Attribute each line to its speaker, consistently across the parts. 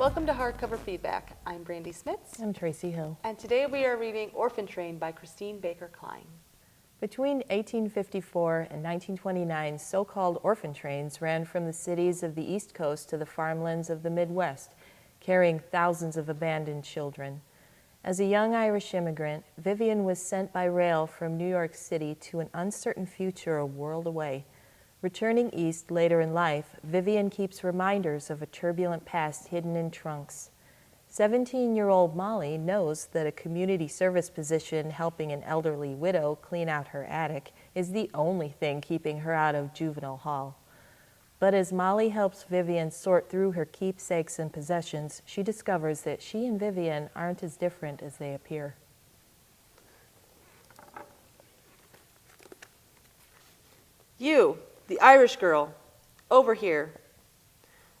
Speaker 1: Welcome to Hardcover Feedback. I'm Brandi Smits.
Speaker 2: I'm Tracey Hill.
Speaker 1: And today we are reading Orphan Train by Christine Baker Kline.
Speaker 2: Between 1854 and 1929, so-called orphan trains ran from the cities of the East Coast to the farmlands of the Midwest, carrying thousands of abandoned children. As a young Irish immigrant, Vivian was sent by rail from New York City to an uncertain future a world away. Returning east later in life, Vivian keeps reminders of a turbulent past hidden in trunks. 17-year-old Molly knows that a community service position helping an elderly widow clean out her attic is the only thing keeping her out of juvenile hall. But as Molly helps Vivian sort through her keepsakes and possessions, she discovers that she and Vivian aren't as different as they appear.
Speaker 1: You, the Irish girl, over here.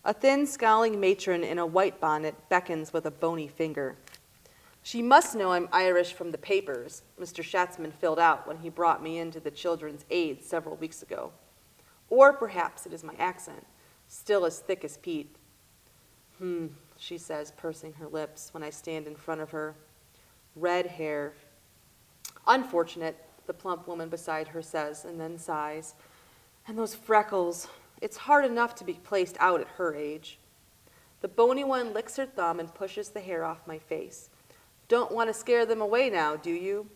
Speaker 1: A thin, scowling matron in a white bonnet beckons with a bony finger. She must know I'm Irish from the papers Mr. Schatzman filled out when he brought me into the Children's Aid several weeks ago. Or perhaps it is my accent, still as thick as peat. She says, pursing her lips when I stand in front of her. Red hair. Unfortunate, the plump woman beside her says, and then sighs. And those freckles. It's hard enough to be placed out at her age. The bony one licks her thumb and pushes the hair off my face. Don't want to scare them away now, do you?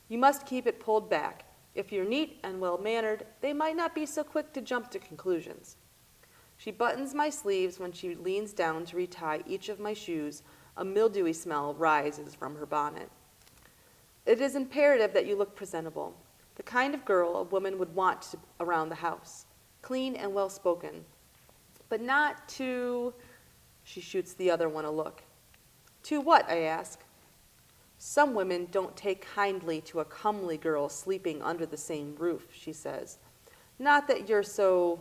Speaker 1: You must keep it pulled back. If you're neat and well-mannered, they might not be so quick to jump to conclusions. She buttons my sleeves when she leans down to retie each of my shoes. A mildewy smell rises from her bonnet. It is imperative that you look presentable, the kind of girl a woman would want around the house. Clean and well-spoken, but not too... She shoots the other one a look. To what, I ask. Some women don't take kindly to a comely girl sleeping under the same roof, she says. Not that you're so...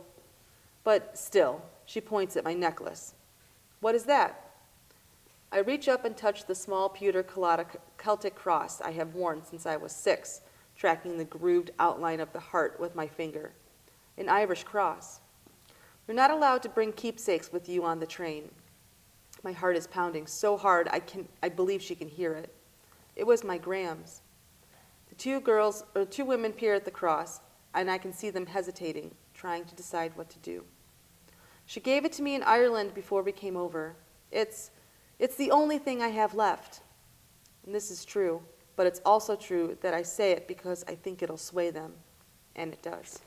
Speaker 1: But still, she points at my necklace. What is that? I reach up and touch the small pewter Celtic cross I have worn since I was 6, tracking the grooved outline of the heart with my finger. An Irish cross. You're not allowed to bring keepsakes with you on the train. My heart is pounding so hard I believe she can hear it. It was my Graham's. The two women peer at the cross, and I can see them hesitating, trying to decide what to do. She gave it to me in Ireland before we came over. It's the only thing I have left. And this is true, but it's also true that I say it because I think it'll sway them, and it does.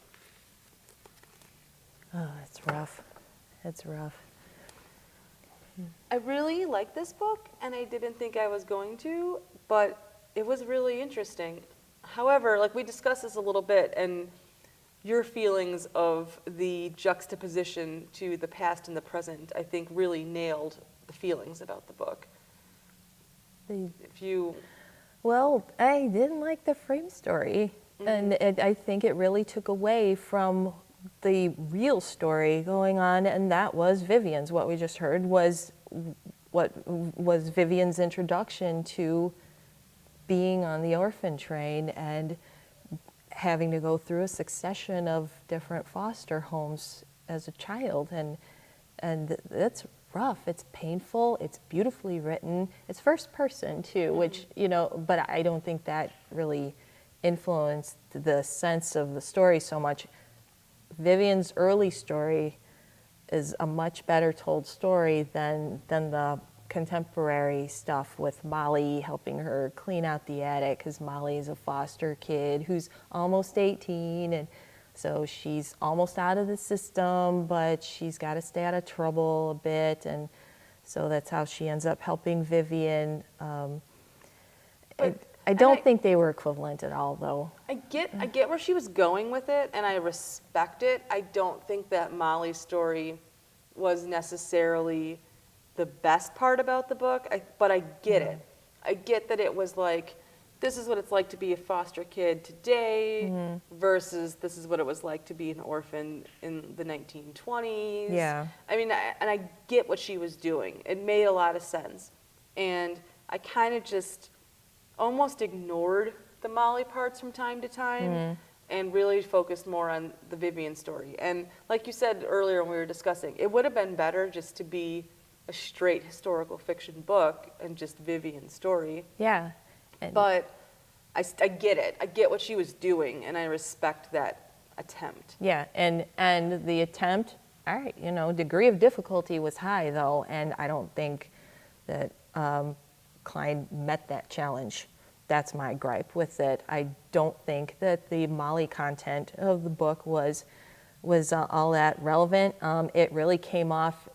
Speaker 2: Oh, it's rough. It's rough.
Speaker 1: I really like this book, and I didn't think I was going to, but it was really interesting. However, like we discussed this a little bit, and your feelings of the juxtaposition to the past and the present, I think really nailed the feelings about the book.
Speaker 2: Well, I didn't like the frame story, and I think it really took away from the real story going on, and that was Vivian's. What we just heard was Vivian's introduction to being on the orphan train and having to go through a succession of different foster homes as a child, and that's rough. It's painful. It's beautifully written. It's first person too, which but I don't think that really influenced the sense of the story so much. Vivian's early story is a much better told story than the contemporary stuff with Molly helping her clean out the attic, because Molly is a foster kid who's almost 18, and so she's almost out of the system, but she's got to stay out of trouble a bit, and so that's how she ends up helping Vivian. I don't think they were equivalent at all, though.
Speaker 1: I get where she was going with it, and I respect it. I don't think that Molly's story was necessarily the best part about the book, but I get it. I get that it was like, this is what it's like to be a foster kid today versus this is what it was like to be an orphan in the 1920s.
Speaker 2: Yeah.
Speaker 1: I mean, and I get what she was doing. It made a lot of sense. And I kind of just almost ignored the Molly parts from time to time and really focused more on the Vivian story. And like you said earlier when we were discussing, it would have been better just to be a straight historical fiction book and just Vivian's story.
Speaker 2: Yeah. And
Speaker 1: But I get it. I get what she was doing, and I respect that attempt.
Speaker 2: yeah, and the attempt, all right, you know, degree of difficulty was high though, and I don't think that Kline met that challenge. That's my gripe with it. I don't think that the Molly content of the book was all that relevant. It really came off.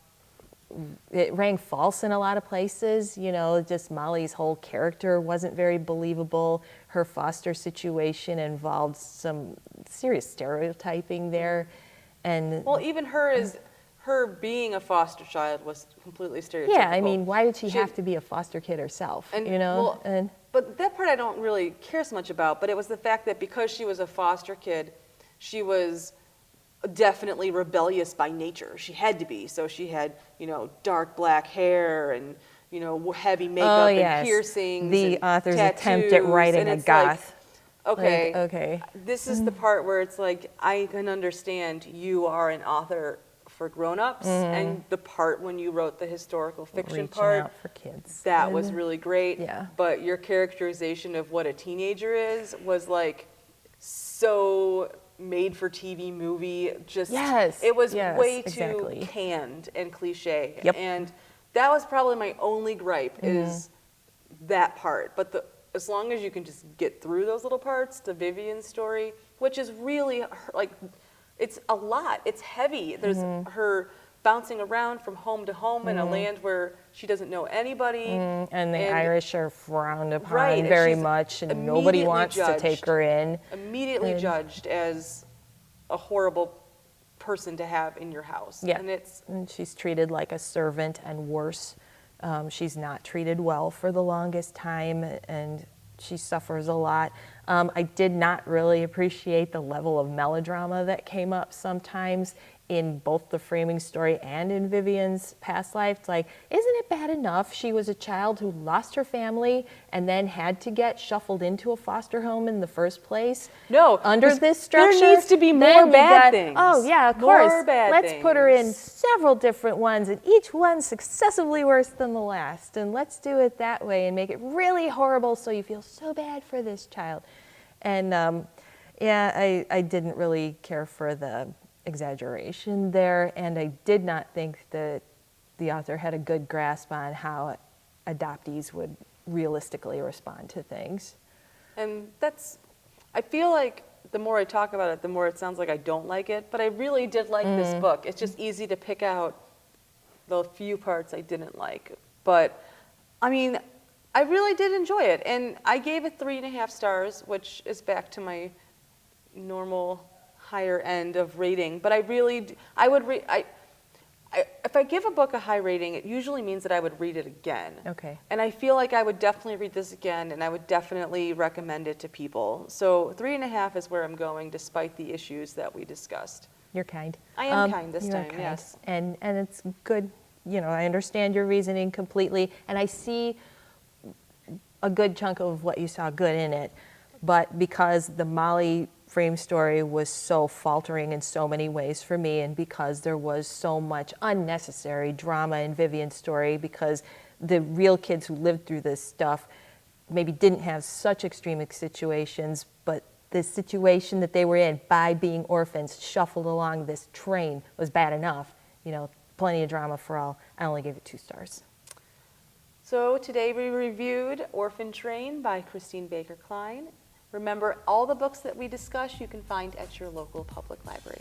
Speaker 2: It rang false in a lot of places, you know, just Molly's whole character wasn't very believable. Her foster situation involved some serious stereotyping there. And
Speaker 1: Well, even her being a foster child was completely stereotypical.
Speaker 2: yeah, I mean, why did she have to be a foster kid herself,
Speaker 1: And,
Speaker 2: you know?
Speaker 1: well, but that part I don't really care so much about, but it was the fact that because she was a foster kid, she was definitely rebellious by nature. She had to be. So she had, you know, dark black hair and, you know, heavy makeup and piercings.
Speaker 2: The
Speaker 1: and
Speaker 2: author's
Speaker 1: tattoos,
Speaker 2: attempt at writing
Speaker 1: and
Speaker 2: a
Speaker 1: it's
Speaker 2: goth.
Speaker 1: Like, okay,
Speaker 2: okay.
Speaker 1: this is the part where it's like, I can understand you are an author for grown-ups, and the part when you wrote the historical fiction
Speaker 2: Reaching
Speaker 1: part,
Speaker 2: out for kids.
Speaker 1: that was really great.
Speaker 2: Yeah.
Speaker 1: But your characterization of what a teenager is was like so made for TV movie. Just
Speaker 2: Yes,
Speaker 1: it was
Speaker 2: yes,
Speaker 1: way
Speaker 2: exactly.
Speaker 1: too canned and cliche.
Speaker 2: Yep.
Speaker 1: And that was probably my only gripe is that part. But as long as you can just get through those little parts to Vivian's story, which is really like it's a lot. It's heavy. There's her bouncing around from home to home in a land where she doesn't know anybody.
Speaker 2: And the Irish are frowned upon
Speaker 1: Right, and
Speaker 2: very
Speaker 1: she's
Speaker 2: much, and nobody
Speaker 1: immediately
Speaker 2: wants to take her in.
Speaker 1: Immediately
Speaker 2: And-
Speaker 1: judged as a horrible person to have in your house.
Speaker 2: Yeah.
Speaker 1: And
Speaker 2: She's treated like a servant and worse. She's not treated well for the longest time, and she suffers a lot. I did not really appreciate the level of melodrama that came up sometimes in both the framing story and in Vivian's past life. It's like, isn't it bad enough she was a child who lost her family and then had to get shuffled into a foster home in the first place?
Speaker 1: No,
Speaker 2: Under
Speaker 1: there's-
Speaker 2: this structure,
Speaker 1: there needs to be
Speaker 2: then
Speaker 1: more
Speaker 2: you
Speaker 1: bad
Speaker 2: got-
Speaker 1: things.
Speaker 2: Oh yeah, of
Speaker 1: More
Speaker 2: course.
Speaker 1: bad
Speaker 2: Let's put her in
Speaker 1: things.
Speaker 2: several different ones, and each one successively worse than the last. And let's do it that way and make it really horrible so you feel so bad for this child. And yeah, I didn't really care for the exaggeration there, and I did not think that the author had a good grasp on how adoptees would realistically respond to things.
Speaker 1: And I feel like the more I talk about it, the more it sounds like I don't like it, but I really did like this book. It's just easy to pick out the few parts I didn't like. But, I mean, I really did enjoy it, and I gave it 3.5 stars, which is back to my normal higher end of rating. But if I give a book a high rating, it usually means that I would read it again.
Speaker 2: Okay.
Speaker 1: And I feel like I would definitely read this again, and I would definitely recommend it to people. So 3.5 is where I'm going, despite the issues that we discussed.
Speaker 2: You're kind.
Speaker 1: I am kind this
Speaker 2: you're
Speaker 1: time,
Speaker 2: kind.
Speaker 1: yes.
Speaker 2: And it's good. You know, I understand your reasoning completely, and I see a good chunk of what you saw good in it. But because the Molly frame story was so faltering in so many ways for me, and because there was so much unnecessary drama in Vivian's story, because the real kids who lived through this stuff maybe didn't have such extreme situations, but the situation that they were in by being orphans shuffled along this train was bad enough. You know, plenty of drama for all. I only gave it 2 stars.
Speaker 1: So today we reviewed Orphan Train by Christine Baker Kline. Remember, all the books that we discuss you can find at your local public library.